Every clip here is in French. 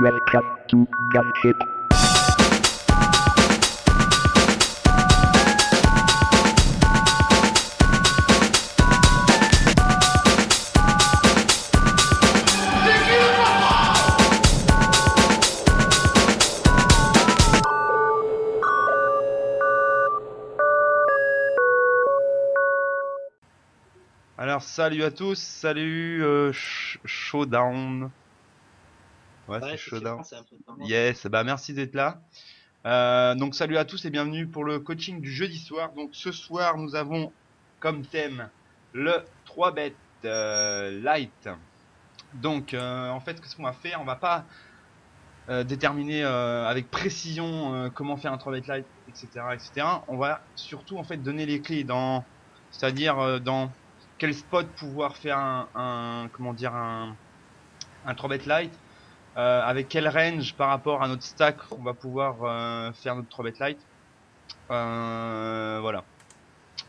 Welcome to Gunship. Alors salut à tous, salut Showdown. Ouais, c'est Ouais, ça fait Showdown. français un peu. Vraiment. Yes, bah merci d'être là. Donc salut à tous et bienvenue pour le coaching du jeudi soir. Donc ce soir nous avons comme thème le 3 bet light. Donc en fait qu'est-ce qu'on va faire? On va pas déterminer avec précision comment faire un 3 bet light, etc., etc. On va surtout en fait donner les clés c'est-à-dire dans quel spot pouvoir faire comment dire un 3 bet light, avec quel range par rapport à notre stack on va pouvoir faire notre 3 bet light. Voilà.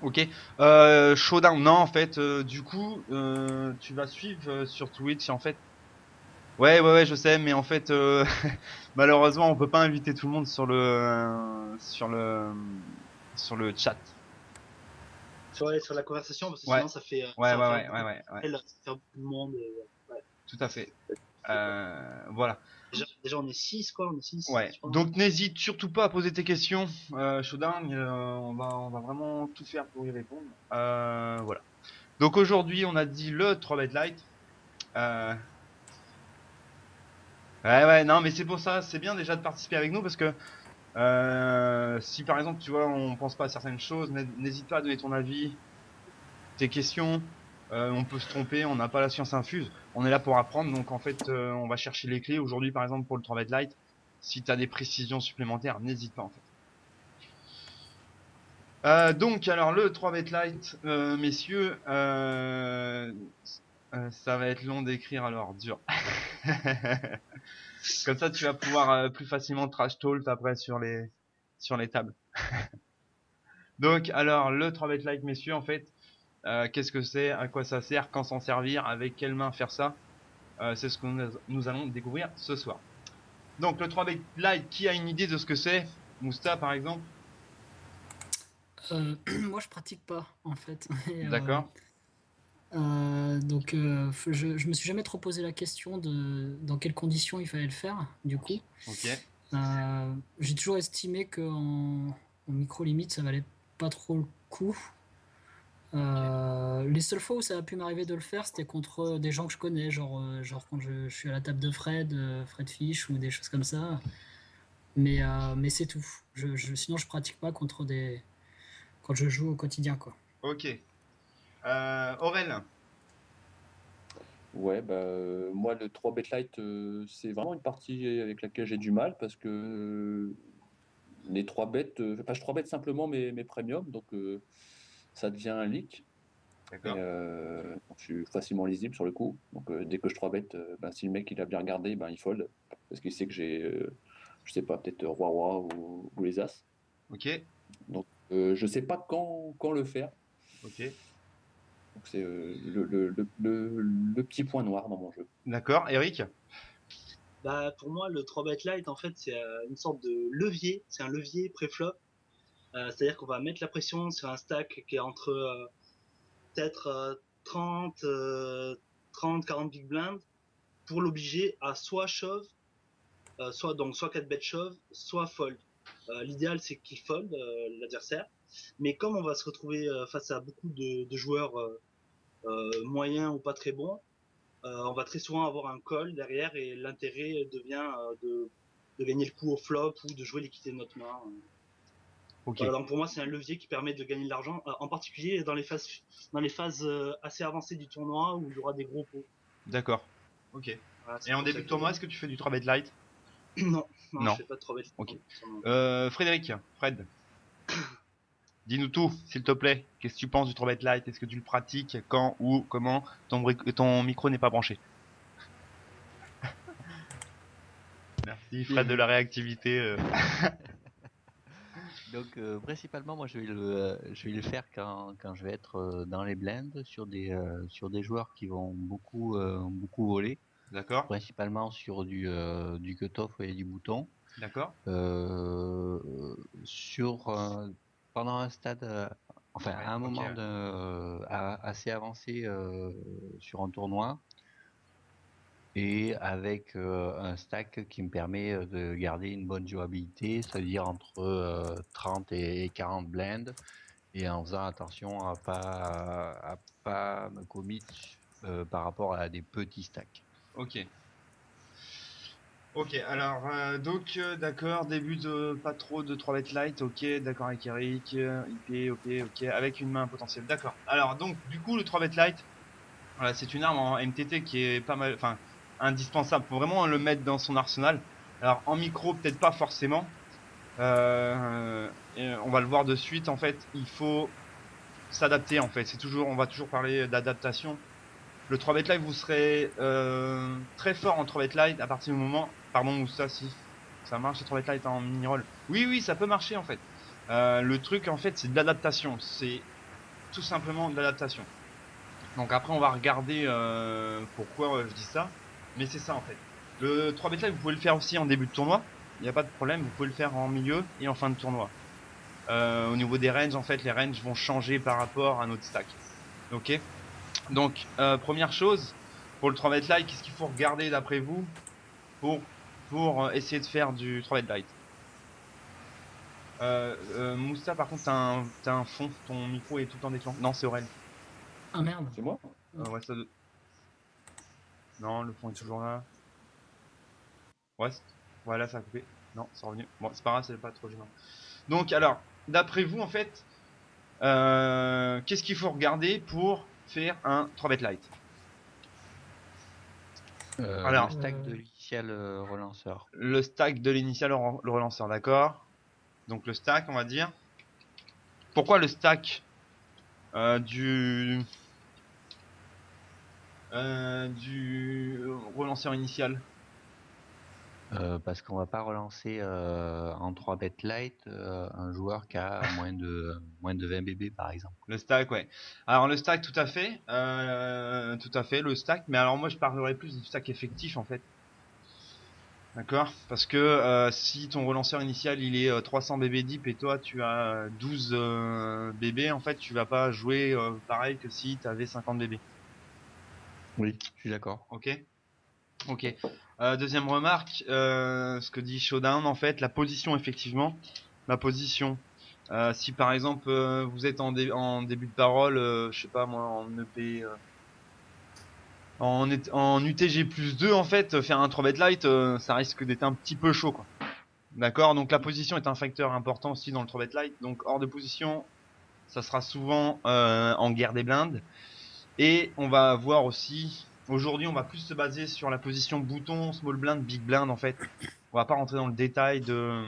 Ok. Showdown, non en fait. Du coup, tu vas suivre sur Twitch en fait. Ouais, je sais, mais en fait, malheureusement, on peut pas inviter tout le monde sur le chat. Sur la conversation, parce que Ouais, sinon ça fait, ouais, ça ouais, va faire ouais, beaucoup ouais, de ouais, ouais. appels, ça va faire beaucoup de monde. Ouais, Tout à fait. c'est pas- Voilà. déjà, on est 6 quoi, on est 6 Ouais. je pense. Donc n'hésite surtout pas à poser tes questions, Showdown. On va vraiment tout faire pour y répondre. Voilà. Donc aujourd'hui, on a dit le 3 bet light. Euh, ouais, non, mais c'est pour ça, c'est bien déjà de participer avec nous parce que si par exemple, tu vois, on pense pas à certaines choses, n'hésite pas à donner ton avis, tes questions. On peut se tromper, on n'a pas la science infuse. On est là pour apprendre, donc en fait, on va chercher les clés. Aujourd'hui, par exemple, pour le 3 bet light, si tu as des précisions supplémentaires, n'hésite pas en fait. Donc, alors le 3 bet light, messieurs, ça va être long d'écrire alors, dur. Comme ça, tu vas pouvoir plus facilement trash talk après sur les tables. Donc, alors le 3 bet light, messieurs, en fait, qu'est-ce que c'est, à quoi ça sert, quand s'en servir, avec quelle main faire ça, c'est ce que nous allons découvrir ce soir. Donc, le 3 bet light, qui a une idée de ce que c'est? Mousta, par exemple. Moi, je pratique pas, en fait. D'accord. Je me suis jamais trop posé la question de dans quelles conditions il fallait le faire, du coup. Ok. J'ai toujours estimé en micro limite, ça valait pas trop le coup. Les seules fois où ça a pu m'arriver de le faire, c'était contre des gens que je connais, genre quand je suis à la table de Fred, Fred Fish ou des choses comme ça. Mais c'est tout. Sinon, je pratique pas quand je joue au quotidien, quoi. Ok. Aurel. Ouais, moi, le 3 bet light, c'est vraiment une partie avec laquelle j'ai du mal parce que les 3 bêtes, enfin, je 3 bêtes simplement mes premiums, donc ça devient un leak. Et D'accord. donc, je suis facilement lisible sur le coup. Donc dès que je 3 bêtes, si le mec il a bien regardé, il fold parce qu'il sait que j'ai, je sais pas, peut-être roi-roi ou les as. Ok. Donc je sais pas quand le faire. Ok. Donc c'est le petit point noir dans mon jeu. D'accord. Eric. Bah, pour moi, le 3 bet light, en fait, c'est une sorte de levier, c'est un levier pré-flop. C'est-à-dire qu'on va mettre la pression sur un stack qui est entre peut-être 30, 40 big blind pour l'obliger à soit shove, soit 4 bet shove, soit fold. L'idéal, c'est qu'il fold l'adversaire. Mais comme on va se retrouver face à beaucoup de joueurs moyens ou pas très bons, on va très souvent avoir un call derrière et l'intérêt devient de gagner le coup au flop ou de jouer l'équité de notre main. Ok. Voilà, donc pour moi, c'est un levier qui permet de gagner de l'argent, en particulier dans les phases assez avancées du tournoi où il y aura des gros pots. D'accord. Ok. Voilà, Et c'est en comme ça début de que je tournoi, vois. est-ce que tu fais du 3 bet light? Non, non, je Non. fais pas de 3 bet. Ok. Non, non. Frédéric, Fred, dis-nous tout, s'il te plaît. Qu'est-ce que tu penses du 3 bet light? Est-ce que tu le pratiques? Quand? Où? Comment? Ton micro n'est pas branché. Merci Fred de la réactivité. Donc principalement, moi je vais le faire quand je vais être dans les blinds sur des joueurs qui vont beaucoup voler. D'accord, principalement sur du cutoff et du bouton. d'accord. Euh, sur pendant un stade, enfin Ouais, à un ok. moment assez avancé sur un tournoi, et avec un stack qui me permet de garder une bonne jouabilité, c'est-à-dire entre 30 et 40 blends, et en faisant attention à pas me commit par rapport à des petits stacks. Ok. Ok, alors donc d'accord, début de pas trop de 3 bêtes light, ok, d'accord avec Eric, IP, ok, avec une main potentielle, d'accord. Alors donc du coup le 3 bêtes light, voilà, c'est une arme en MTT qui est pas mal, enfin indispensable, faut vraiment le mettre dans son arsenal. Alors en micro peut-être pas forcément, et on va le voir de suite en fait, il faut s'adapter en fait, on va toujours parler d'adaptation. Le 3 bet light, vous serez très fort en 3 bet light à partir du moment. Pardon, Moussa, si ça marche le 3 bet light en mini-roll. Oui, oui, ça peut marcher en fait. Le truc en fait, c'est de l'adaptation. C'est tout simplement de l'adaptation. Donc après, on va regarder pourquoi je dis ça. Mais c'est ça en fait. Le 3 bet light, vous pouvez le faire aussi en début de tournoi. Il n'y a pas de problème. Vous pouvez le faire en milieu et en fin de tournoi. Au niveau des ranges, en fait, les ranges vont changer par rapport à notre stack. Ok. Donc, première chose, pour le 3 mètres light, qu'est-ce qu'il faut regarder d'après vous pour, essayer de faire du 3 mètres light? Moussa, par contre, t'as un fond, ton micro est tout le temps déclenché. Non, c'est Aurel. Ah merde. C'est moi? Ouais, non, le fond est toujours là. Ouais, voilà, ça a coupé. Non, c'est revenu. Bon, c'est pas grave, c'est pas trop gênant. Donc, alors, d'après vous, en fait, qu'est-ce qu'il faut regarder pour faire un 3 mètres light? Le Alors, stack de l'initial relanceur. le stack de l'initial, le relanceur, d'accord? Donc, le stack, on va dire. Pourquoi le stack du relanceur initial? Parce qu'on va pas relancer en 3 bet light un joueur qui a moins de 20 BB par exemple. Le stack, ouais. Alors le stack, tout à fait, le stack. Mais alors moi, je parlerai plus du stack effectif en fait. D'accord? Parce que si ton relanceur initial il est 300 BB deep et toi tu as 12 BB, en fait, tu vas pas jouer pareil que si tu avais 50 BB. Oui, je suis d'accord. Ok? Ok. Deuxième remarque, ce que dit Showdown, en fait, la position, effectivement. La position. Si par exemple vous êtes en début de parole, je sais pas moi, en EP, en UTG plus 2, en fait, faire un 3 bet light, ça risque d'être un petit peu chaud, quoi. D'accord? Donc la position est un facteur important aussi dans le 3 bet light. Donc hors de position, ça sera souvent en guerre des blindes. Et on va voir aussi, aujourd'hui, on va plus se baser sur la position bouton, small blind, big blind en fait. On va pas rentrer dans le détail de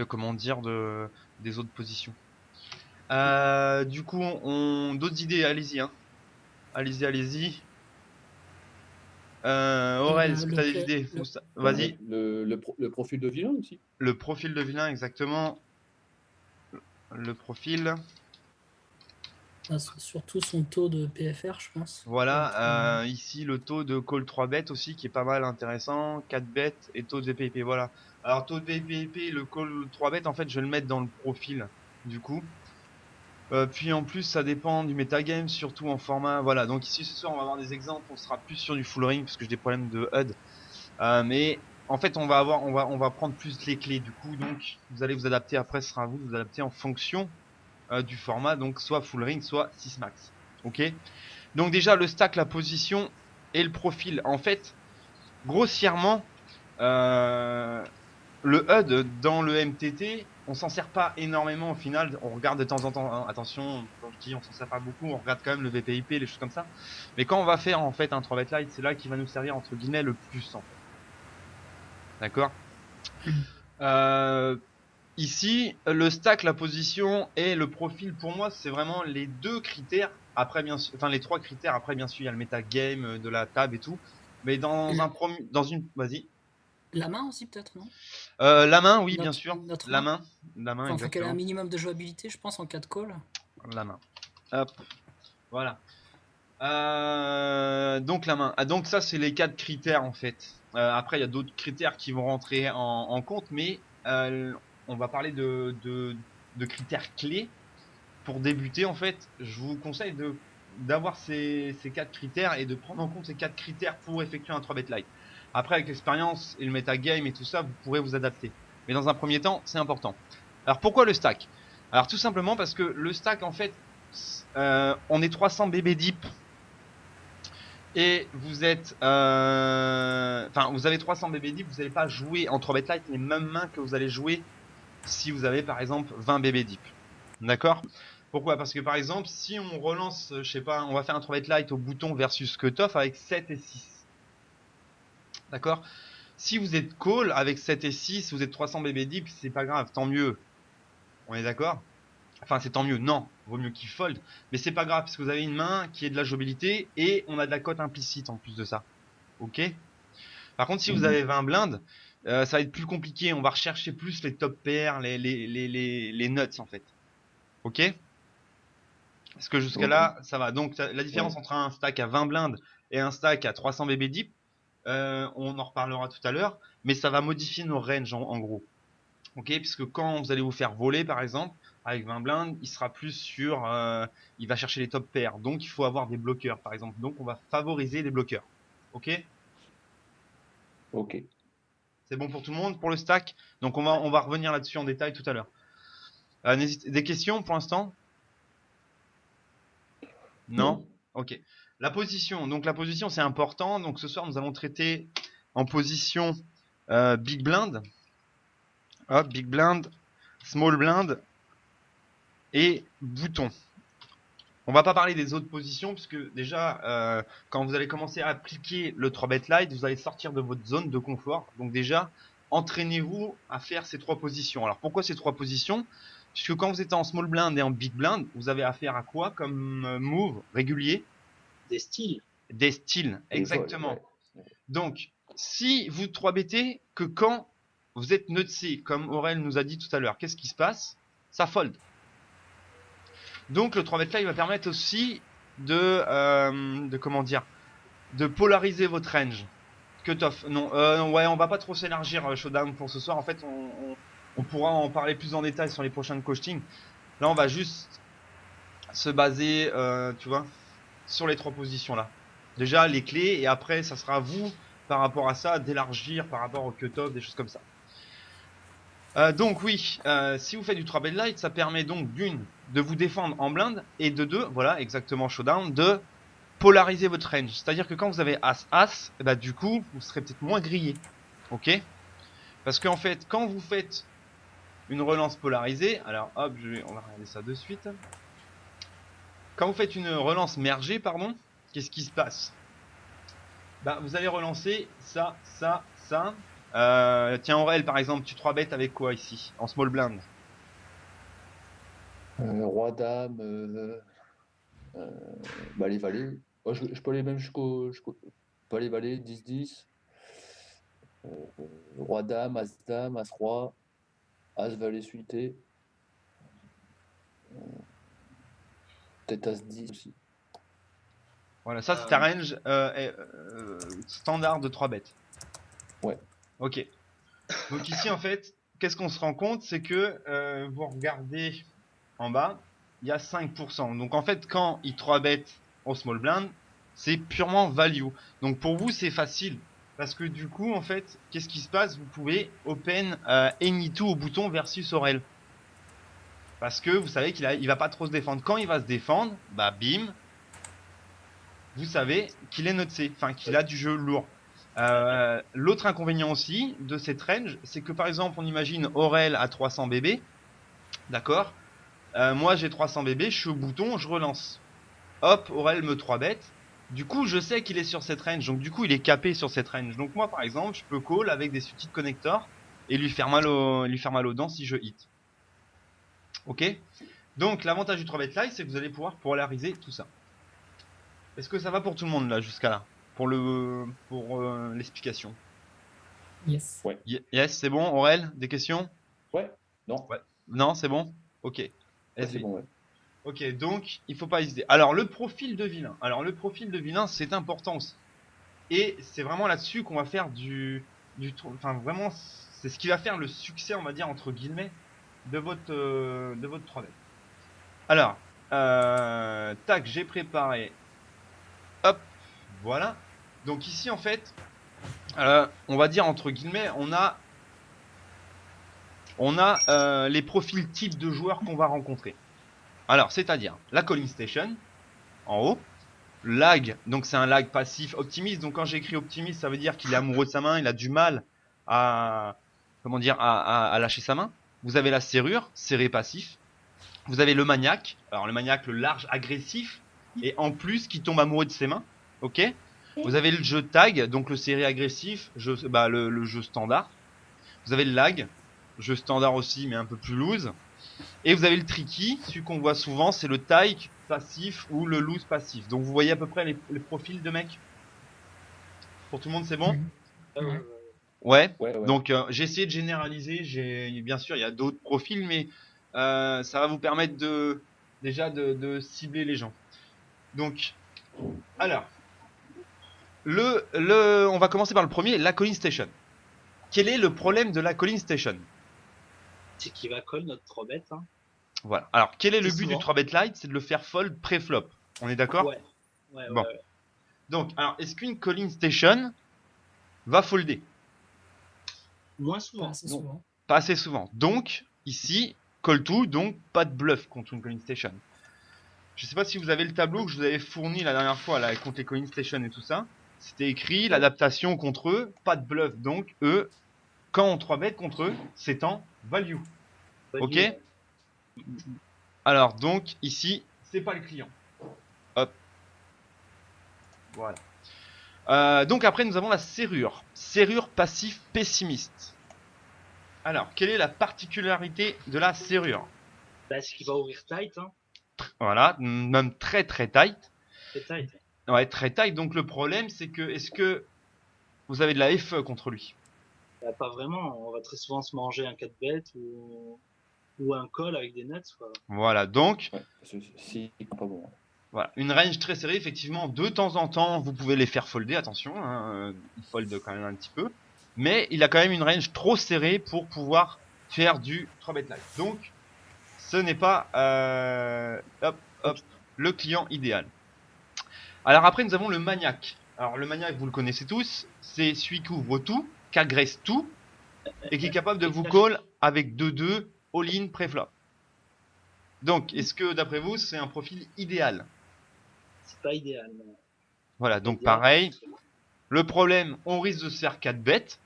comment dire, des autres positions. Du coup, d'autres idées, allez-y, hein. Allez-y. Aurel, est-ce que tu as des idées? Vas-y. Le profil de vilain aussi. Le profil de vilain, exactement. Le profil. Ah, surtout son taux de PFR, je pense. Voilà, ici le taux de call 3 bet aussi qui est pas mal intéressant, 4 bêtes et taux de VPIP, voilà. Alors taux de VPIP, le call 3 bet en fait je vais le mettre dans le profil du coup. Puis en plus ça dépend du metagame, surtout en format, voilà. Donc ici ce soir on va avoir des exemples, on sera plus sur du full ring parce que j'ai des problèmes de HUD. Mais en fait on va prendre plus les clés du coup, donc vous allez vous adapter après, ce sera à vous de vous adapter en fonction du format, donc soit full ring, soit 6 max. Ok? Donc déjà le stack, la position et le profil. En fait, grossièrement, le HUD dans le MTT, on s'en sert pas énormément au final. On regarde de temps en temps, hein, attention, quand je dis on s'en sert pas beaucoup, on regarde quand même le VPIP, les choses comme ça. Mais quand on va faire en fait un 3 bet light, c'est là qui va nous servir entre guillemets le plus en fait. D'accord. Ici, le stack, la position et le profil, pour moi, c'est vraiment les deux critères. Après, bien sûr, enfin les trois critères. Après, bien sûr, il y a le metagame de la table et tout. Mais vas-y. La main aussi, peut-être, non? La main, oui, bien Notre, sûr. notre La main. main, la main, Enfin, faut qu'elle ait un exactement. minimum de jouabilité, je pense, en 4 calls. La main. Hop, voilà. Donc la main. Ah, donc ça c'est les 4 critères en fait. Après il y a d'autres critères qui vont rentrer en compte, mais on va parler de critères clés pour débuter. En fait, je vous conseille d'avoir ces 4 critères et de prendre en compte ces 4 critères pour effectuer un 3-bet light. Après avec l'expérience et le metagame et tout ça, vous pourrez vous adapter. Mais dans un premier temps, c'est important. Alors pourquoi le stack? Alors tout simplement parce que le stack en fait, on est 300 BB deep et vous êtes, enfin, vous avez 300 BB deep, vous n'allez pas jouer en 3-bet light les mêmes mains que vous allez jouer si vous avez par exemple 20 BB deep. D'accord? Pourquoi? Parce que par exemple, si on relance, je sais pas, on va faire un 3-bet light au bouton versus cutoff avec 7 et 6. D'accord? Si vous êtes call avec 7 et 6, vous êtes 300 BB deep, c'est pas grave, tant mieux. On est d'accord? Enfin, c'est tant mieux, non, vaut mieux qu'il fold, mais c'est pas grave parce que vous avez une main qui est de la jouabilité et on a de la cote implicite en plus de ça. Ok? Par contre, si vous avez 20 blindes, ça va être plus compliqué. On va rechercher plus les top pairs, les nuts en fait. Ok? Parce que jusqu'à là, ça va. Donc la différence entre un stack à 20 blindes et un stack à 300 BB deep, on en reparlera tout à l'heure, mais ça va modifier nos ranges en gros. Ok? Puisque quand vous allez vous faire voler par exemple, avec 20 blindes, il sera plus sur, il va chercher les top pairs. Donc il faut avoir des bloqueurs par exemple. Donc on va favoriser les bloqueurs. Ok? Ok. C'est bon pour tout le monde pour le stack? Donc on va revenir là-dessus en détail tout à l'heure. Des questions pour l'instant? Non? Ok. La position. Donc la position c'est important. Donc ce soir nous allons traiter en position big blind. Hop, big blind, small blind et bouton. On va pas parler des autres positions puisque déjà quand vous allez commencer à appliquer le 3-bet light, vous allez sortir de votre zone de confort. Donc déjà, entraînez-vous à faire ces 3 positions. Alors pourquoi ces 3 positions? Puisque quand vous êtes en small blind et en big blind, vous avez affaire à quoi comme move régulier? Des styles. Des styles, Des exactement. vols, ouais. Donc, si vous 3-bettez que quand vous êtes nutsé, comme Aurel nous a dit tout à l'heure, qu'est-ce qui se passe? Ça fold. Donc le 3-bet là, il va permettre aussi de comment dire, de polariser votre range. Cutoff. Non, ouais, on va pas trop s'élargir Showdown pour ce soir. En fait, on pourra en parler plus en détail sur les prochains coachings. Là, on va juste se baser, tu vois, sur les 3 positions là. Déjà les clés et après, ça sera à vous par rapport à ça d'élargir par rapport au cutoff, des choses comme ça. Donc oui, si vous faites du 3-bet light, ça permet donc d'une de vous défendre en blind et de deux, voilà exactement Showdown, de polariser votre range. C'est-à-dire que quand vous avez As-As, bah, du coup, vous serez peut-être moins grillé. Ok? Parce qu'en fait, quand vous faites une relance polarisée, alors hop, on va regarder ça de suite. Quand vous faites une relance mergée, pardon, qu'est-ce qui se passe? Bah, vous allez relancer ça, ça, ça. Tiens, Aurel, par exemple, tu 3-bet avec quoi ici, en small blind? Roi, dame, bah, les valets. Oh, je peux aller même pas les valets, 10-10. Roi, dame, as, dame, as, roi, as, valet suité. Peut-être as 10 aussi. Voilà, ça c'est ta range standard de 3 bêtes. Ouais. Ok. Donc ici en fait, qu'est-ce qu'on se rend compte? C'est que vous regardez en bas, il y a 5%. Donc en fait, quand il 3 bêtes au small blind, c'est purement value. Donc pour vous, c'est facile. Parce que du coup, en fait, qu'est-ce qui se passe? Vous pouvez open any two au bouton versus Aurel. Parce que vous savez il va pas trop se défendre. Quand il va se défendre, bah bim, vous savez qu'il est noté, enfin qu'il a du jeu lourd. L'autre inconvénient aussi de cette range, c'est que par exemple, on imagine Aurel à 300 BB, d'accord? Moi j'ai 300 BB, je suis au bouton, je relance. Hop, Aurel me 3 bêtes. Du coup, je sais qu'il est sur cette range, donc du coup, il est capé sur cette range. Donc moi, par exemple, je peux call avec des suited connectors et lui faire mal aux dents si je hit. Ok? Donc l'avantage du 3-bet live, c'est que vous allez pouvoir polariser tout ça. Est-ce que ça va pour tout le monde là jusqu'à là? Pour l'explication. Yes. Ouais. Yes, c'est bon, Aurel, des questions? Ouais. Non. Ouais. Non, c'est bon? Ok. Ouais, c'est bon, ouais. Ok, donc il faut pas hésiter. Alors le profil de vilain. Alors le profil de vilain, c'est important aussi. Et c'est vraiment là-dessus qu'on va faire enfin vraiment, c'est ce qui va faire le succès, on va dire entre guillemets, de votre 3D. Alors, tac, j'ai préparé. Hop, voilà. Donc ici en fait, on va dire entre guillemets, on a les profils types de joueurs qu'on va rencontrer. Alors, c'est-à-dire la calling station en haut. Lag, donc c'est un lag passif. Optimiste, donc quand j'écris optimiste, ça veut dire qu'il est amoureux de sa main, il a du mal à, comment dire, à lâcher sa main. Vous avez la serrure, serré passif. Vous avez le maniaque, alors le maniaque, le large agressif, et en plus qui tombe amoureux de ses mains. Ok. Vous avez le jeu tag, donc le serré agressif, le jeu standard. Vous avez le lag, jeu standard aussi, mais un peu plus loose. Et vous avez le tricky, celui qu'on voit souvent, c'est le taille passif ou le loose passif. Donc vous voyez à peu près les profils de mecs. Pour tout le monde, c'est bon? Ah ouais, Ouais. ouais. Ouais. Ouais, ouais. Donc j'ai essayé de généraliser. Bien sûr, il y a d'autres profils, mais ça va vous permettre de cibler les gens. Donc, alors, on va commencer par le premier, la calling station. Quel est le problème de la calling station? C'est qu'il va call notre 3 bêtes. Hein. Voilà. Alors, quel est le C'est but du souvent. 3-bet light? C'est de le faire fold pré-flop. On est d'accord? Ouais. Ouais, Bon. ouais, ouais. Donc, alors, est-ce qu'une calling station va folder? Moins Pas souvent. assez Non. souvent. Pas assez souvent. Donc, ici, call to, donc pas de bluff contre une calling station. Je sais pas si vous avez le tableau que je vous avais fourni la dernière fois là, contre les calling station et tout ça. C'était écrit, l'adaptation contre eux, pas de bluff. Donc, eux, quand on 3-bet contre eux, c'est en value. Value, Ok? ouais. Alors, donc, ici, c'est pas le client. Hop. Voilà. Donc après nous avons la serrure. Serrure passif pessimiste. Alors, quelle est la particularité de la serrure? Bah, c'est qu'il va ouvrir tight. Hein. Voilà, même très très tight. C'est tight. Ouais, très tight. Donc le problème c'est que, est-ce que vous avez de la FE contre lui? Bah, pas vraiment. On va très souvent se manger un 4 bet ou un call avec des nuts. Quoi. Voilà, donc Ouais, si, pas bon. voilà, une range très serrée, effectivement, de temps en temps, vous pouvez les faire folder, attention, hein, il fold quand même un petit peu. Mais il a quand même une range trop serrée pour pouvoir faire du 3-bet live. Donc, ce n'est pas le client idéal. Alors après, nous avons le maniaque. Alors le maniaque, vous le connaissez tous, c'est celui qui ouvre tout, qui agresse tout, et qui est capable de vous call avec 2-2 all-in pré-flop. Donc, est-ce que d'après vous, c'est un profil idéal? C'est pas idéal. Mais... Voilà, pas donc idéal. pareil, le problème, on risque de se faire 4 bêtes,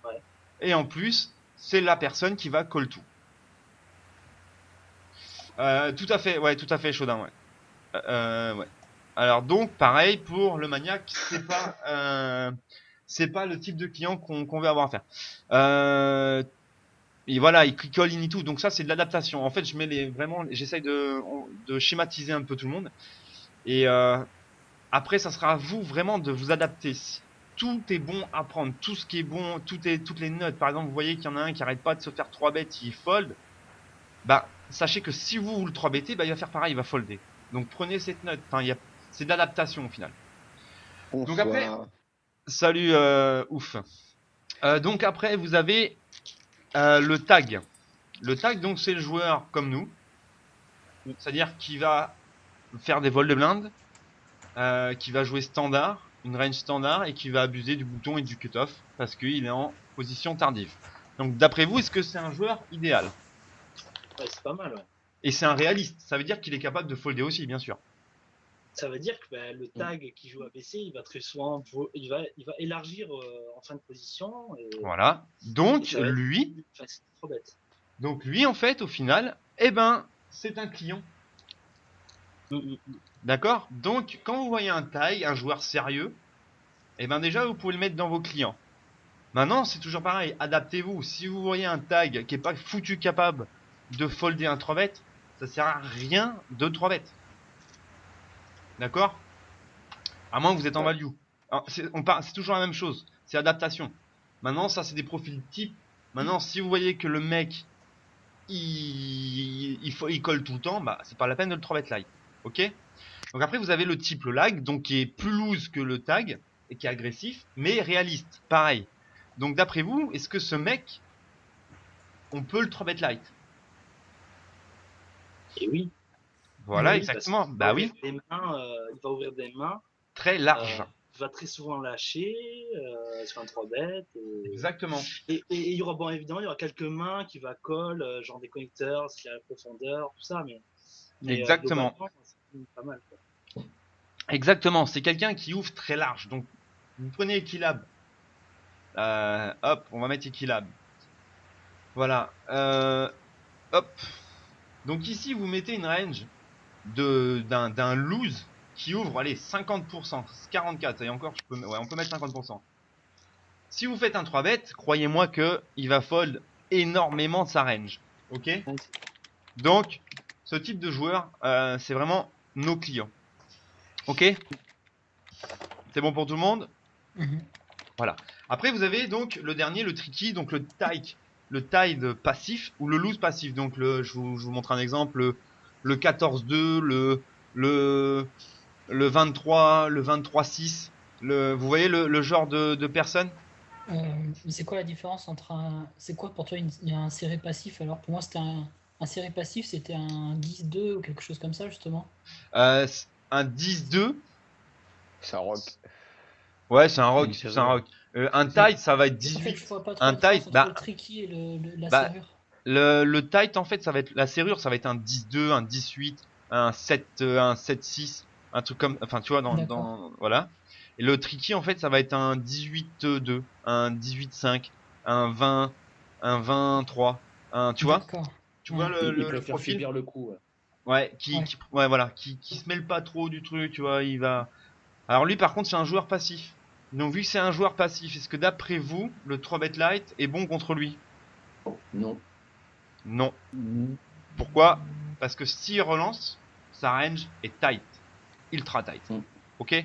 Ouais. et en plus, c'est la personne qui va call tout. Tout à fait, Chaudin, ouais. Ouais. Alors donc, pareil pour le maniaque, c'est pas le type de client qu'on veut avoir à faire. Et voilà, il call in et tout, donc ça c'est de l'adaptation. En fait, j'essaye de schématiser un peu tout le monde. Et après, ça sera à vous vraiment de vous adapter. Si tout est bon à prendre, tout ce qui est bon, toutes les notes. Par exemple, vous voyez qu'il y en a un qui arrête pas de se faire 3 bêtes, il fold. Bah, sachez que si vous le 3 bêtez, bah il va faire pareil, il va folder. Donc prenez cette note. Enfin, c'est de l'adaptation au final. Donc après, salut ouf. Donc après, vous avez le tag. Le tag, donc c'est le joueur comme nous, c'est-à-dire qui va faire des vols de blindes, qui va jouer standard, une range standard, et qui va abuser du bouton et du cutoff parce qu'il est en position tardive. Donc d'après vous, est-ce que c'est un joueur idéal? Ouais, c'est pas mal. Ouais. Et c'est un réaliste, ça veut dire qu'il est capable de folder aussi, bien sûr. Ça veut dire que bah, le tag qui joue ABC, il va très souvent, il va élargir en fin de position. Et, Voilà. et Donc ça va être lui, c'est trop bête. en fait, au final, eh ben, c'est un client. D'accord? Donc, quand vous voyez un taille, un joueur sérieux, eh ben déjà, vous pouvez le mettre dans vos clients. Maintenant, c'est toujours pareil, adaptez-vous. Si vous voyez un tag qui est pas foutu capable de folder un 3-bet, ça sert à rien de 3-bet. D'accord? À moins que vous êtes en value. C'est toujours la même chose, c'est adaptation. Maintenant, ça c'est des profils types. Maintenant, si vous voyez que le mec, il colle tout le temps, bah c'est pas la peine de le 3 bet light. Ok? Donc après vous avez le type le lag, donc qui est plus loose que le tag et qui est agressif, mais réaliste, pareil. Donc d'après vous, est-ce que ce mec, on peut le 3 bet light? Et oui. Voilà, Oui, exactement. parce qu'il Bah va oui, ouvrir des mains, il va ouvrir des mains. très large. Il va très souvent lâcher sur un 3 bet. Exactement. Et il y aura, bon, évidemment, il y aura quelques mains qui va call, genre des connecteurs, s'il y a la profondeur, tout ça, mais Exactement. globalement, c'est pas mal. Quoi. Exactement. C'est quelqu'un qui ouvre très large. Donc, vous prenez Equilab. Hop, on va mettre Equilab. Voilà. Hop. Donc ici, vous mettez une range d'un loose qui ouvre, allez, 50%, 44, et encore, ouais, on peut mettre 50%. Si vous faites un 3 bet, croyez-moi que il va fold énormément de sa range. Ok? Donc, ce type de joueur, c'est vraiment nos clients. Ok? C'est bon pour tout le monde? Mhm. Voilà. Après, vous avez donc le dernier, le tricky, donc le tide passif ou le loose passif. Donc, je vous montre un exemple, le 14-2, le 23, le 23-6. Vous voyez le genre de personne? C'est quoi la différence entre un. C'est quoi pour toi un serré passif? Alors pour moi, c'était un serré passif, c'était un 10-2 ou quelque chose comme ça, justement. Un 10-2. Ça rock. Ouais, c'est un rock. Une C'est un serrure. rock. Un Mais tide, ça va être en fait, je 18. vois pas trop Un la tide, différence entre le tricky et la bah, serrure. le tight, en fait, ça va être la serrure, ça va être un 10-2, un 18, un 7, un 7-6, un truc comme, enfin, tu vois, D'accord. voilà. Et le tricky, en fait, ça va être un 18-2, un 18-5, un 20, un 23, D'accord. tu vois Ouais. Il le préfère profil? subir le coup. Ouais. Ouais, Ouais. ouais, voilà, qui se mêle pas trop du truc, tu vois, il va. Alors lui, par contre, c'est un joueur passif. Donc, vu que c'est un joueur passif, est-ce que d'après vous, le 3 bet light est bon contre lui? Non. Non. Mm. Pourquoi? Parce que s'il relance, sa range est tight, ultra tight. Mm. Ok?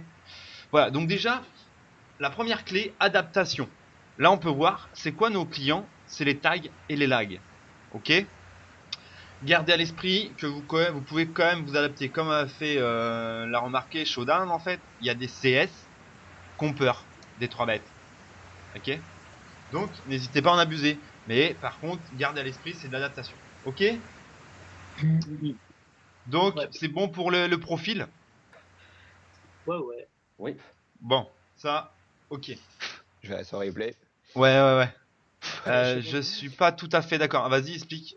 Voilà, donc déjà, la première clé, adaptation. Là, on peut voir, c'est quoi nos clients? C'est les tags et les lags. Ok? Gardez à l'esprit que vous pouvez quand même vous adapter. Comme a fait l'a remarqué Showdown, en fait, il y a des CS qui ont peur des 3 bêtes. Ok? Donc, n'hésitez pas à en abuser. Mais par contre, gardez à l'esprit, c'est de l'adaptation. Ok? Mhm. Donc, Ouais, c'est bon pour le profil. ouais. Oui. Bon, ça, ok. Je vais à son replay. Ouais. Je- Je suis pas tout à fait d'accord. Ah, vas-y, explique.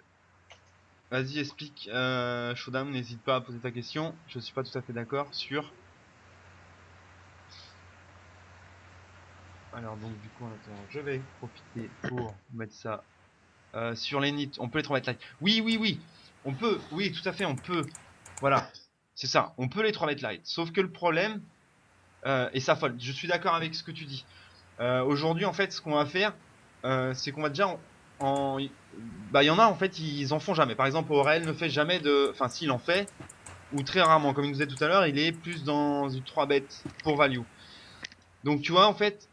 Vas-y, explique. Showdown, n'hésite pas à poser ta question. Je suis pas tout à fait d'accord sur. Alors, donc, du coup, attends, je vais profiter pour mettre ça sur les nits. On peut les 3 mètres light. Oui. On peut. Oui, tout à fait, on peut. Voilà. C'est ça. On peut les 3 mètres light. Sauf que le problème, et ça folle. Je suis d'accord avec ce que tu dis. Aujourd'hui, en fait, ce qu'on va faire, c'est qu'on va déjà bah, il y en a, en fait, ils en font jamais. Par exemple, Aurel ne fait jamais de. Enfin, s'il en fait, ou très rarement, comme il nous disait tout à l'heure, il est plus dans une 3 bêtes pour value. Donc, tu vois, en fait,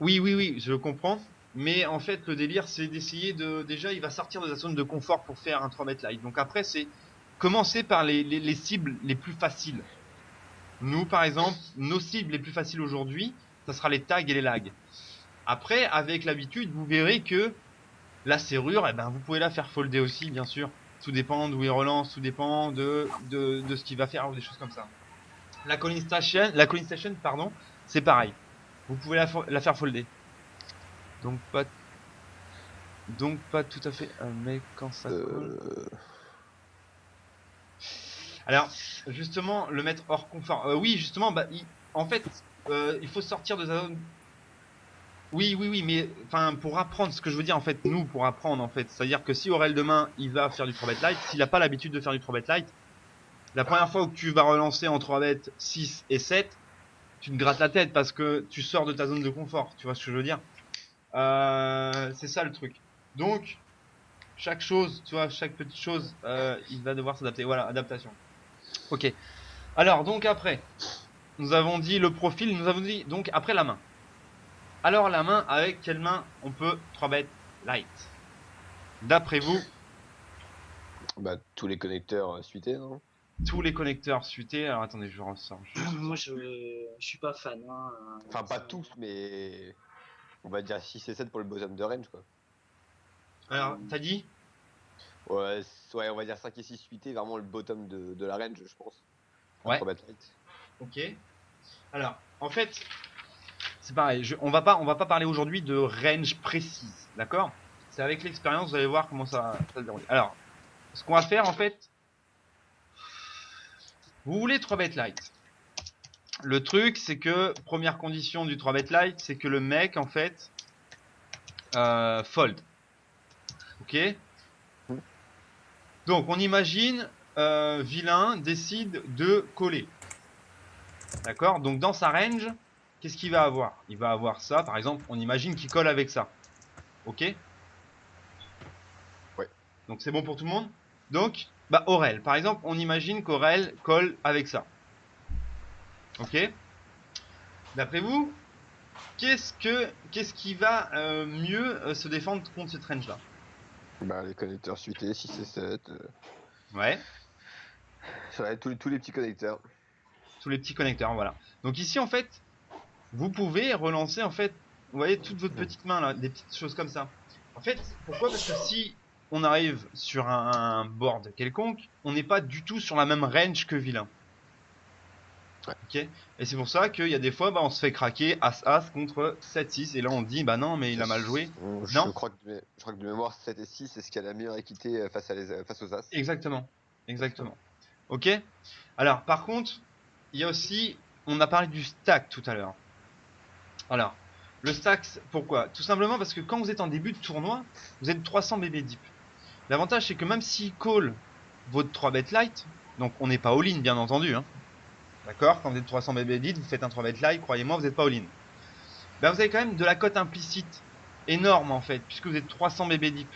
oui, je comprends. Mais en fait, le délire, c'est d'essayer de. Déjà, il va sortir de sa zone de confort pour faire un 3 bêtes light. Donc, après, c'est commencer par les cibles les plus faciles. Nous, par exemple, nos cibles les plus faciles aujourd'hui, ça sera les tags et les lags. Après, avec l'habitude, vous verrez que la serrure, eh ben, vous pouvez la faire folder aussi, bien sûr. Tout dépend d'où il relance, tout dépend de ce qu'il va faire ou des choses comme ça. La calling station, pardon, c'est pareil. Vous pouvez la faire folder. Donc pas tout à fait un mec quand ça colle. Euh, Alors, justement, le mettre hors confort. Oui, justement, bah, en fait, il faut sortir de sa zone. Oui, mais enfin pour apprendre, ce que je veux dire en fait, nous pour apprendre en fait, c'est-à-dire que si Aurel demain il va faire du 3 bet light, s'il n'a pas l'habitude de faire du 3 bet light, la première fois où tu vas relancer en 3 bet 6 et 7, tu te grattes la tête parce que tu sors de ta zone de confort, tu vois ce que je veux dire. C'est ça le truc. Donc chaque chose, tu vois, chaque petite chose, il va devoir s'adapter. Voilà, adaptation. Ok. Alors donc après, nous avons dit le profil, nous avons dit donc après la main. Alors la main, avec quelle main on peut 3 bet light? D'après vous, Bah, tous les connecteurs suités, non? tous les connecteurs suités. Alors attendez, je ressors. Moi, je suis pas fan. Hein. Enfin, pas Ça- tous, mais on va dire 6 et 7 pour le bottom de range, quoi. Alors, t'as dit? Ouais, ouais, on va dire 5 et 6 suités, vraiment le bottom de la range, je pense. Ouais. 3 bêtes light. Ok. Alors, en fait, c'est pareil. On va pas parler aujourd'hui de range précise, d'accord? C'est avec l'expérience, vous allez voir comment ça se déroule. Alors, ce qu'on va faire, en fait, vous voulez 3 bet light. Le truc, c'est que première condition du 3 bet light, c'est que le mec, en fait, fold. Ok. Donc, on imagine vilain décide de coller. D'accord. Donc, dans sa range, qu'est-ce qu'il va avoir? Il va avoir ça, par exemple. On imagine qu'il colle avec ça. Ok. Ouais. Donc, c'est bon pour tout le monde. Donc, bah, Aurel, par exemple, on imagine qu'Aurel colle avec ça. Ok. D'après vous, qu'est-ce qui va mieux se défendre contre cette range là? Bah, les connecteurs suités, 6 et 7. Ouais, Ça va être tous les petits connecteurs. tous les petits connecteurs, voilà. Donc ici en fait, vous pouvez relancer en fait, vous voyez toute votre petite main là, des petites choses comme ça. En fait, pourquoi? Parce que si on arrive sur un board quelconque, on n'est pas du tout sur la même range que vilain. Ouais. Ok. Et c'est pour ça qu'il y a des fois, bah, on se fait craquer As-As contre 7-6 et là on dit bah non mais il a mal joué. Je Non. crois que de mémoire, 7 et 6, c'est ce qui a la meilleure équité face aux As. Exactement, exactement. Ok. Alors, par contre, il y a aussi, on a parlé du stack tout à l'heure. Alors, le stack, pourquoi? Tout simplement parce que quand vous êtes en début de tournoi, vous êtes 300 BB deep. L'avantage, c'est que même s'il call votre 3 bet light, donc on n'est pas all-in, bien entendu, hein. D'accord? Quand vous êtes 300 BB deep, vous faites un 3 bet light, croyez-moi, vous n'êtes pas all-in. Ben, vous avez quand même de la cote implicite énorme, en fait, puisque vous êtes 300 BB deep.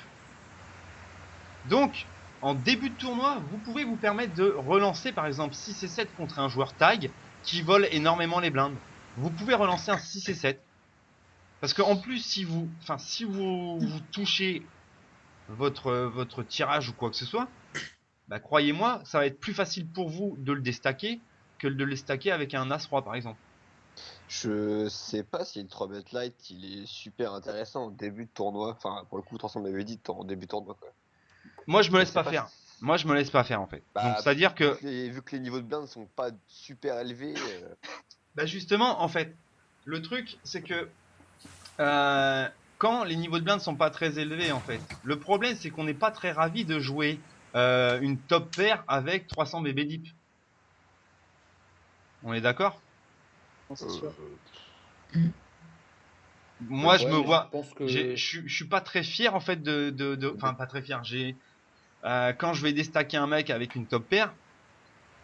Donc, en début de tournoi, vous pouvez vous permettre de relancer par exemple 6 et 7 contre un joueur tag qui vole énormément les blindes. Vous pouvez relancer un 6 et 7. Parce qu'en plus, si vous touchez votre tirage ou quoi que ce soit, bah, croyez-moi, ça va être plus facile pour vous de le déstacker que de le stacker avec un As-Roi par exemple. Je sais pas si le 3 bet light, il est super intéressant en début de tournoi. Enfin, pour le coup, 300 m'avait dit en début de tournoi, quoi. Moi, je me Je laisse sais pas pas faire. si- Moi, je me laisse pas faire en fait. Bah, Donc, c'est-à-dire que vu que les niveaux de blindes sont pas super élevés, bah justement, en fait, le truc, c'est que quand les niveaux de blinde sont pas très élevés, en fait, le problème, c'est qu'on n'est pas très ravi de jouer une top pair avec 300 BB deep. On est d'accord? Non, c'est sûr. Moi, je Ouais, me mais vois, je pense que je suis pas très fier, en fait, enfin, pas très fier. Quand je vais déstacker un mec avec une top pair,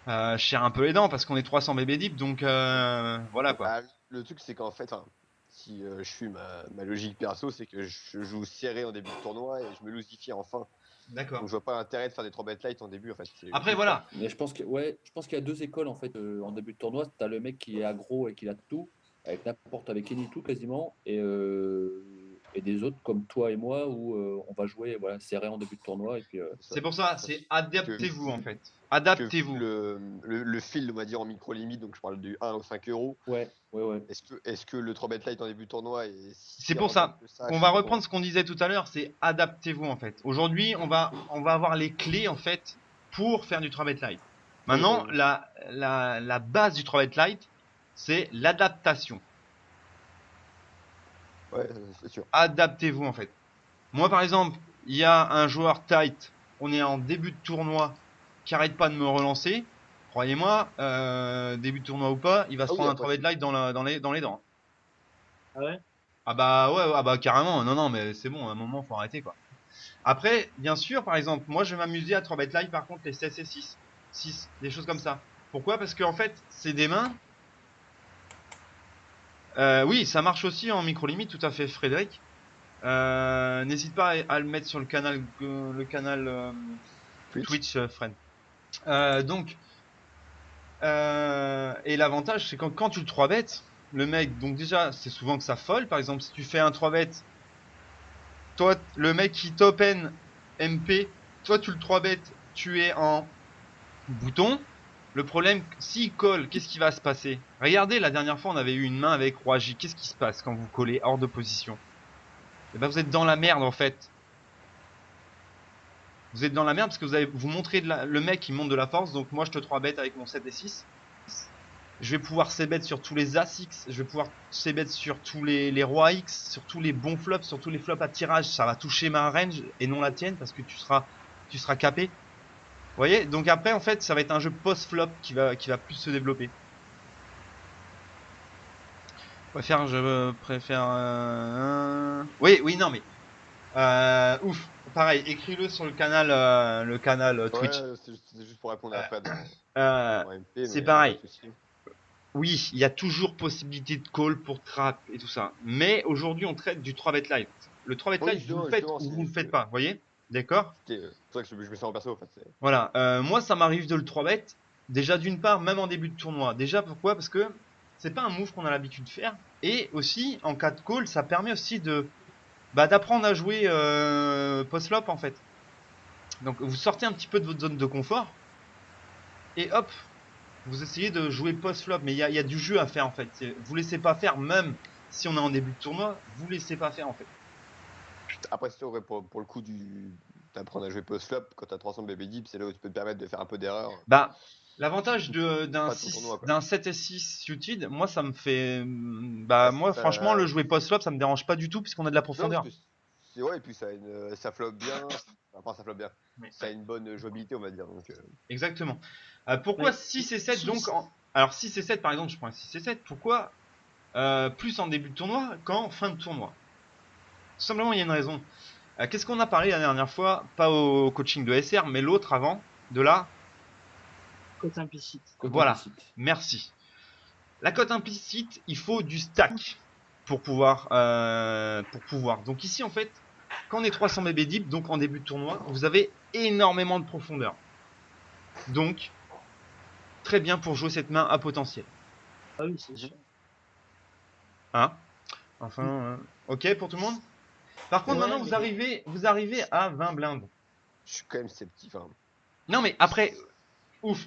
je serre un peu les dents parce qu'on est 300 BB deep, donc voilà quoi. bah, le truc, c'est qu'en fait, enfin, si je suis ma logique perso, c'est que je joue serré en début de tournoi et je me loosifie en fin. D'accord. Donc, je vois pas l'intérêt de faire des 3 bet light en début, en fait. Après, voilà. Mais je pense qu'il y a deux écoles en fait en début de tournoi. T'as le mec qui est aggro et qui a tout, avec any tout quasiment, et des autres comme toi et moi où on va jouer voilà serré en début de tournoi et puis C'est pour ça, c'est adaptez-vous en fait. Que Adaptez-vous. le field, on va dire, en micro-limite, donc je parle du 1 ou 5 euros. ouais. Est-ce que le 3 bet light en début de tournoi C'est pour ça qu'on je va suis reprendre ce qu'on disait tout à l'heure, c'est adaptez-vous en fait. Aujourd'hui, on va avoir les clés en fait pour faire du 3 bet light. Maintenant, Oui, la base du 3 bet light, c'est l'adaptation. Ouais, c'est sûr. Adaptez-vous en fait. Moi par exemple, il y a un joueur tight, on est en début de tournoi, qui arrête pas de me relancer. Croyez-moi, début de tournoi ou pas, il va se oui, prendre un après, 3 bet light dans les dents. Ah ouais? Ah bah ouais, ah bah carrément, non mais c'est bon, à un moment faut arrêter quoi. Après, bien sûr, par exemple, moi je vais m'amuser à 3 bet live par contre les 7 et 6, des choses comme ça. Pourquoi? Parce qu'en fait, c'est des mains. Oui, ça marche aussi en micro limite, tout à fait, Frédéric. N'hésite pas à le mettre sur le canal, Twitch, Fred. Donc, et l'avantage, c'est quand tu le 3 bet, le mec, donc déjà, c'est souvent que ça fold. Par exemple, si tu fais un 3 bet, toi, le mec qui t'open MP, toi tu le 3 bet, tu es en bouton. Le problème, s'il colle, qu'est-ce qui va se passer? Regardez, la dernière fois, on avait eu une main avec Roi J. Qu'est-ce qui se passe quand vous collez hors de position? Eh ben, vous êtes dans la merde, en fait. Vous êtes dans la merde parce que vous montrez le mec qui monte de la force. Donc, moi, je te 3 bet avec mon 7 et 6. Je vais pouvoir c-bet sur tous les As-X. Je vais pouvoir c-bet sur tous les Rois X, sur tous les bons flops, sur tous les flops à tirage. Ça va toucher ma range et non la tienne parce que tu seras capé. Vous voyez? Donc après, en fait, ça va être un jeu post-flop qui va plus se développer. Je préfère... Oui, non, mais... ouf, pareil, écris-le sur le canal Twitch. Ouais, c'est juste pour répondre après Euh, dans MP, c'est mais pareil. pas de souci. Oui, il y a toujours possibilité de call pour trap et tout ça. Mais aujourd'hui, on traite du 3-bet light. Le 3-bet Oui, light, vous le justement, faites ou vous le faites pas, vous voyez? D'accord? C'est pour ça que je me sens en perso, en fait. Voilà, moi ça m'arrive de le 3-bet. Déjà d'une part, même en début de tournoi. Déjà pourquoi? Parce que c'est pas un move qu'on a l'habitude de faire. Et aussi, en cas de call, ça permet aussi d'apprendre à jouer post-flop en fait. Donc vous sortez un petit peu de votre zone de confort. Et hop, vous essayez de jouer post-flop. Mais il y a du jeu à faire en fait. Vous laissez pas faire, même si on est en début de tournoi, vous laissez pas faire en fait. Après, c'est sûr, ouais, pour le coup d'apprendre à jouer post-flop, quand t'as 300 BB deep, c'est là où tu peux te permettre de faire un peu d'erreur. Bah, l'avantage Pas tout tournoi, quoi. d'un 7 et 6 suited, moi ça me fait... Bah moi franchement le jouer post-flop ça me dérange pas du tout puisqu'on a de la Non, profondeur. parce que ouais, et puis ça floppe bien. Enfin, ça floppe bien. Oui. Ça a une bonne jouabilité, on va dire. Donc, Exactement. Pourquoi Mais 6 et 7 donc sous- Alors 6 et 7 par exemple, je prends un 6 et 7, pourquoi plus en début de tournoi qu'en fin de tournoi? Tout simplement il y a une raison. Qu'est-ce qu'on a parlé la dernière fois? Pas au coaching de SR, mais l'autre avant, de là. Côte implicite. Voilà, Implicite. merci. La cote implicite, il faut du stack pour pouvoir. Donc ici en fait, quand on est 300 BB deep, donc en début de tournoi, vous avez énormément de profondeur. Donc, très bien pour jouer cette main à potentiel. Ah oui, c'est sûr. Hein? Enfin, ok pour tout le monde? Par contre, Ouais, maintenant, mais- vous arrivez à 20 blindes. je suis quand même sceptique. Enfin, Non, mais après, ouf,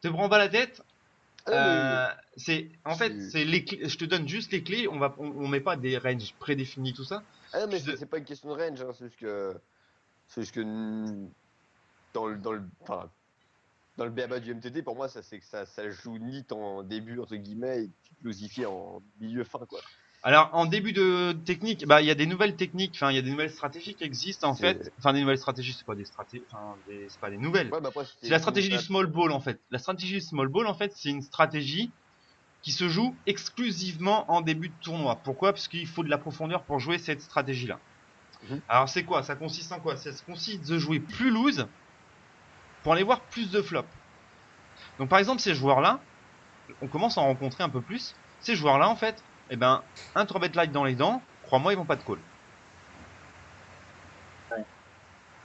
te prends pas la tête. En fait, c'est les clés. Je te donne juste les clés. On met pas des ranges prédéfinis tout ça. Ah non, mais c'est pas une question de range, hein, c'est juste que enfin, dans le BABA du MTT, pour moi, c'est que ça joue ni en début, entre guillemets, et tu plosifies en milieu fin, quoi. Alors, en début de technique, bah, il y a des nouvelles techniques, enfin, il y a des nouvelles stratégies qui existent, en fait. Enfin, des nouvelles stratégies, c'est pas des stratégies, c'est pas des nouvelles. Ouais, bah après, C'est la stratégie du small ball, en fait. La stratégie du small ball, en fait, c'est une stratégie qui se joue exclusivement en début de tournoi. Pourquoi? Parce qu'il faut de la profondeur pour jouer cette stratégie-là. Alors, c'est quoi? Ça consiste en quoi? Ça consiste de jouer plus loose pour aller voir plus de flops. Donc, par exemple, ces joueurs-là, on commence à en rencontrer un peu plus. Ces joueurs-là, en fait, eh ben, un 3-bet light dans les dents, crois-moi, ils vont pas de call. Ouais.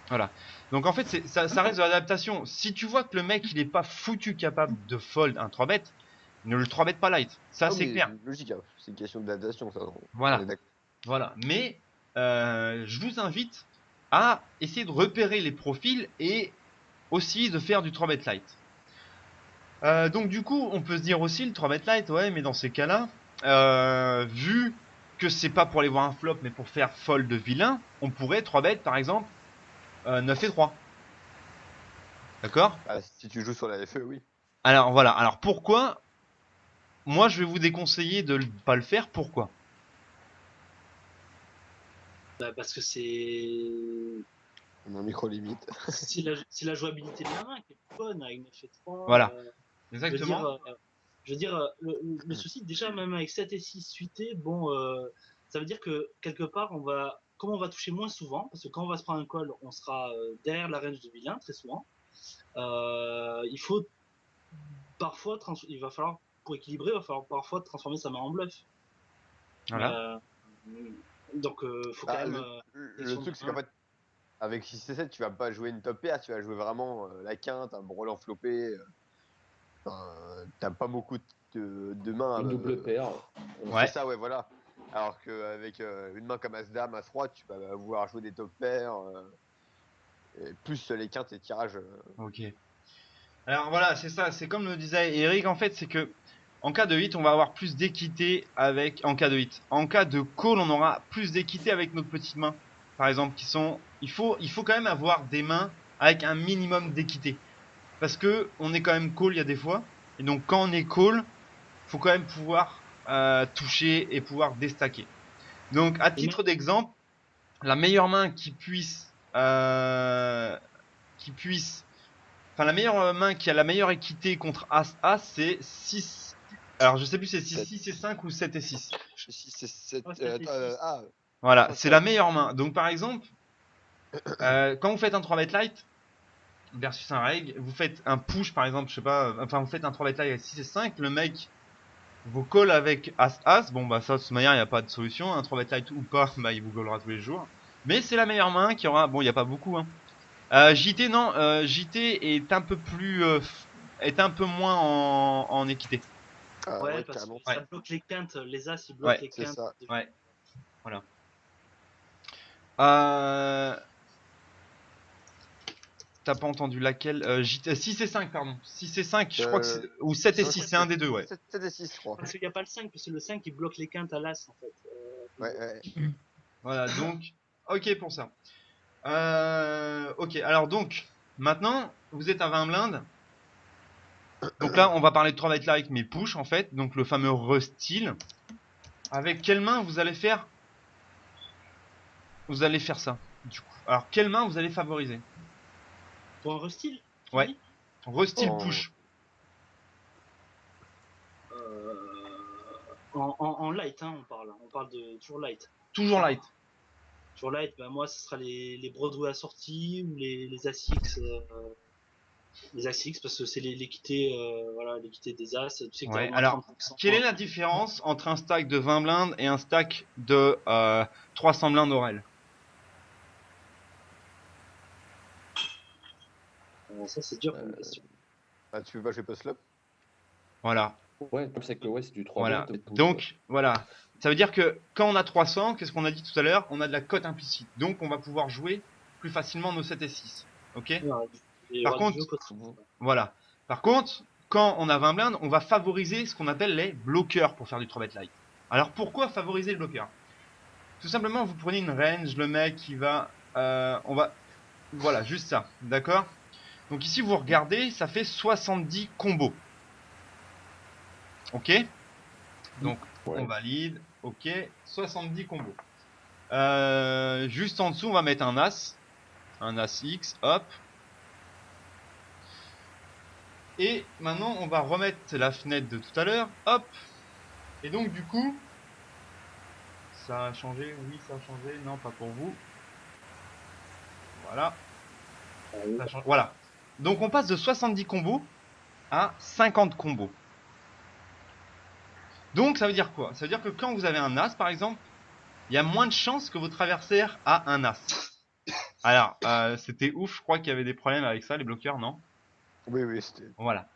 Voilà. Donc en fait, ça reste de l'adaptation. Si tu vois que le mec, il est pas foutu capable de fold un 3-bet, ne le 3-bet pas light. Ça, c'est clair. Logique, hein. C'est une question d'adaptation, ça. Voilà. Voilà. Mais je vous invite à essayer de repérer les profils et aussi de faire du 3-bet light. Donc du coup, on peut se dire aussi le 3-bet light, ouais, mais dans ces cas-là, vu que c'est pas pour aller voir un flop, mais pour faire fold de vilain, on pourrait 3-bet par exemple 9 et 3. D'accord? Si tu joues sur la FE, oui. Alors voilà, alors pourquoi? Moi je vais vous déconseiller de ne pas le faire, pourquoi? Bah, parce que c'est. On est en micro limite. C'est la jouabilité de la main qui est bonne avec 9 et 3. Voilà. Exactement. Je veux dire, le souci, déjà, même avec 7 et 6 suités, bon, ça veut dire que quelque part, comme on va toucher moins souvent, parce que quand on va se prendre un call, on sera derrière la range du vilain, très souvent. Il faut parfois, il va falloir, pour équilibrer, il va falloir parfois transformer sa main en bluff. Voilà. Donc, faut quand même. Le truc, c'est qu'en fait, avec 6 et 7, tu vas pas jouer une top pair, tu vas jouer vraiment la quinte, un brelan flopé. T'as pas beaucoup de mains. Une double paire. Ouais. C'est ça, ouais, voilà. Alors qu'avec une main comme As-Dame, As-Roi, tu vas pouvoir jouer des top pairs. Et plus les quintes et tirages. Ok. Alors voilà, c'est ça, c'est comme le disait Eric, en fait, c'est que en cas de hit, on va avoir plus d'équité avec, en cas de hit. En cas de call, on aura plus d'équité avec notre petite main. Par exemple, il faut quand même avoir des mains avec un minimum d'équité. Parce que on est quand même call, il y a des fois. Et donc, quand on est call, faut quand même pouvoir toucher et pouvoir déstacker. Donc, à titre d'exemple, la meilleure main enfin, la meilleure main qui a la meilleure équité contre As-As, c'est 6. Alors, je sais plus, c'est 6 et 5 ou 7 et 6. 6 c'est 7. Oh, 7 et 6. Voilà, Ah, c'est ça. la meilleure main. Donc, par exemple, quand vous faites un 3-bet light versus un reg, vous faites un push, par exemple, je sais pas, enfin, vous faites un 3-bet light avec 6 et 5, le mec vous call avec As-As, bon, bah, ça, de toute manière, il n'y a pas de solution. Un 3-bet light ou pas, bah, il vous callera tous les jours. Mais c'est la meilleure main qui aura, bon, il n'y a pas beaucoup, hein. JT, non, JT est un peu plus, est un peu moins en équité. Ouais, Ouais, parce que carrément. ça Ouais. bloque les quintes, les as ils bloquent Ouais, les c'est quintes. ça. Ouais. Voilà. Euh... T'as pas entendu laquelle JT... 6 et 5, pardon. 6 et 5, je crois que c'est... Ou 7 et 6, c'est un des deux, ouais. 7 et 6, je crois. Parce qu'il n'y a pas le 5, parce que le 5 il bloque les quintes à l'as en fait. Ouais, ouais. Voilà, donc, ok pour ça. Ok, alors donc, maintenant, vous êtes à 20 blindes. Donc là, on va parler de 3 bet like, mais push en fait. Donc le fameux re-steal. Avec quelle main vous allez faire ça, du coup. Alors, quelle main vous allez favoriser? Pour un re-steal, tu Ouais. dis Re-steal En- push. en light, hein, on parle de toujours light. Toujours light. Toujours light, bah, moi ce sera les Broadway assortis ou les ASICs. Les ASICs parce que c'est l'équité voilà, l'équité des as, tu sais que t'as au Ouais, moins alors, 30%. quelle est la différence entre un stack de 20 blindes et un stack de 300 blindes Aurel? Ça c'est dur comme question. Bah, tu veux pas jouer post-flop? Voilà, Ouais, comme c'est que ouais, c'est du 3 voilà. bet. Donc, voilà. Ça veut dire que quand on a 300, qu'est-ce qu'on a dit tout à l'heure? On a de la cote implicite. Donc, on va pouvoir jouer plus facilement nos 7 et 6. Ok? Il y Par aura du contre, jeu contre. voilà. Par contre, quand on a 20 blindes, on va favoriser ce qu'on appelle les bloqueurs pour faire du 3 bet light. Alors, pourquoi favoriser le bloqueur? Tout simplement, vous prenez une range, le mec qui va... on va... Voilà, juste ça. D'accord? Donc ici, vous regardez, ça fait 70 combos. Ok? Donc, Ouais. on valide. Ok, 70 combos. Juste en dessous, on va mettre un As. Un As X, hop. Et maintenant, on va remettre la fenêtre de tout à l'heure. Hop. Et donc, du coup, ça a changé. Oui, ça a changé. Non, pas pour vous. Voilà. Ça change. Voilà. Donc, on passe de 70 combos à 50 combos. Donc, ça veut dire quoi? Ça veut dire que quand vous avez un As, par exemple, il y a moins de chances que votre adversaire a un As. Alors, c'était ouf. Je crois qu'il y avait des problèmes avec ça, les bloqueurs, non? Oui, oui, c'était. Voilà.